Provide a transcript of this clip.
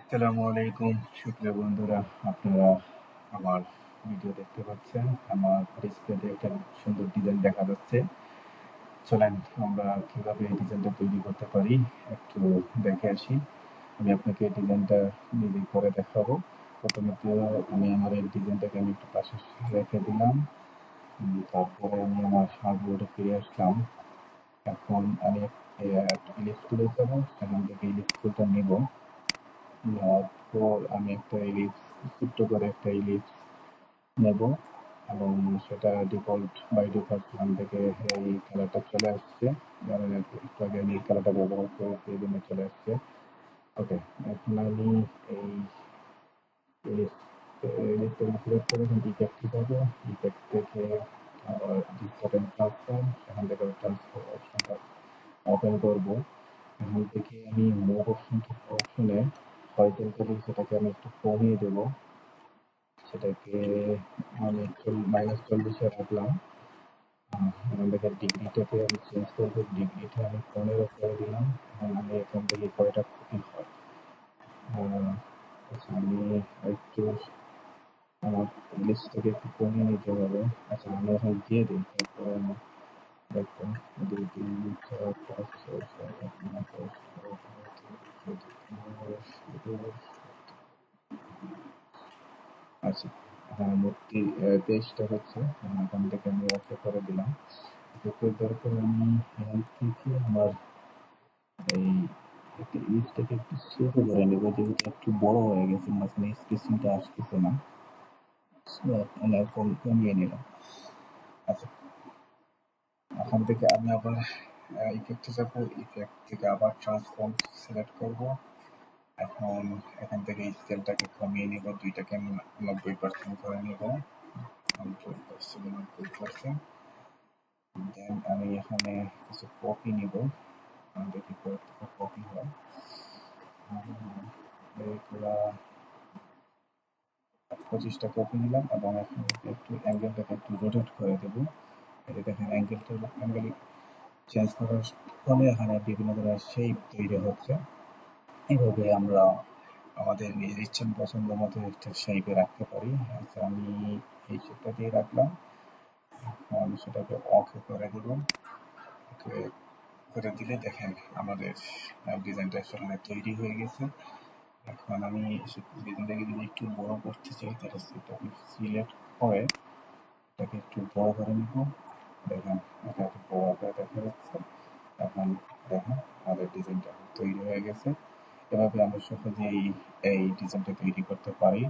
আসসালামু আলাইকুম সুপ্রিয় বন্ধুরা, আপনারা আমার ভিডিও দেখতে পাচ্ছেন। আমার ডিসপ্লেতে একটা সুন্দর ডিজাইন দেখা যাচ্ছে। চলেন আমরা কিভাবে এই ডিজাইনটা তৈরি করতে পারি একটু দেখে আসি। আমি আপনাকে এই ডিজাইনটা নিজে করে দেখাবো। প্রথমত আমি আমার এই ডিজাইনটাকে একটু পাশে রেখে দিলাম। তারপরে আমি আমার হার্ডবোর্ডে ফিরে আসলাম। এখন আমি একটা ইলিপস টুলে যাবো, সেখান থেকে ইলিপস টুলটা নেব। নেওয়ার পর আমি একটা ইলিপস, ছোট্ট করে একটা ইলিপস নেব এবং সেটা বাই ডিফল্ট সেখান থেকে এই কালারটা চলে আসছে। কারণ একটু আগে আমি এই কালারটা ব্যবহার করেছি, এই জন্য চলে আসছে। ওকে, এখন আমি এই ইলিপসটাকে সিলেক্ট করে ইফেক্টে যাবো। ইফেক্ট থেকে আবার ডিসটর্ট অ্যান্ড ট্রান্সফর্ম, সেখান থেকে ট্রান্সফর্ম অপশনটা ওপেন করব। এখান থেকে আমি মুভ অপশনে হরিজন্টালি সেটাকে আমি একটু কমিয়ে দেব। সেটাকে আমি -40-এ রাখলাম। এখান থেকে ডিগ্রিটাকে আমি চেঞ্জ করবো, ডিগ্রিটা আমি 15 করে দিলাম। এখন আমি এখান থেকে কয়টা কপি হয়। আচ্ছা, আমি একটু আমার লিস্টটাকে একটু কমিয়ে নিতে হবে। আচ্ছা, আমি এখন দিয়ে দিই, তারপরে আমি দেখবো 2 3 4 5 6 7 8 9 10 11 12 13 আচ্ছা, হ্যাঁ, মোট 23টা হচ্ছে। এখান থেকে আমি ওকে করে দিলাম। ওকে দেওয়ার পর আমি এখান থেকে আমার এই একটা ইলিপসটাকে একটু ছোট করে নেবো, যেহেতু একটু বড় হয়ে গেছে, মাঝখানে স্পেসিংটা আসতেছে না। আমি কমিয়ে নিলাম। আচ্ছা, এখান থেকে আমি আবার ইফেক্টে যাবো। ইফেক্ট থেকে আবার ট্রান্সফর্ম সিলেক্ট করব। এখন এখান থেকে স্কেলটাকে কমিয়ে নিব, দুইটাকে আমি 90% করে নিব। 90%। দেন আমি এখানে কিছু কপি নিব, দেখি কতটুকু কপি হয়। এইগুলা 25টা কপি নিলাম এবং এখন একটু অ্যাঙ্গেলটাকে একটু রোটেট করে দেবো। এই দেখেন অ্যাঙ্গেল চেঞ্জ করার ফলে এখানে বিভিন্ন ধরনের শেপ তৈরি হচ্ছে। এইভাবে আমরা আমাদের নিজের ইচ্ছা পছন্দ মতো একটা শেপে রাখতে পারি। আচ্ছা, আমি এই শেপটা দিয়ে রাখলাম। আমি সেটাকে ওকে করে দেব। ওকে করে দিলে দেখেন আমাদের ডিজাইনটা সেখানে তৈরি হয়ে গেছে। এখন আমি ডিজাইনটাকে যদি একটু বড় করতে চাই, তাহলে সেটাকে সিলেক্ট করে এটাকে একটু বড় করে নিব। দেখেন এটা একটু বড় করে দেখা যাচ্ছে। এখন দেখেন আমাদের ডিজাইনটা তৈরি হয়ে গেছে। এভাবে আমরা সহজেই এই ডিজাইনটা তৈরি করতে পারি।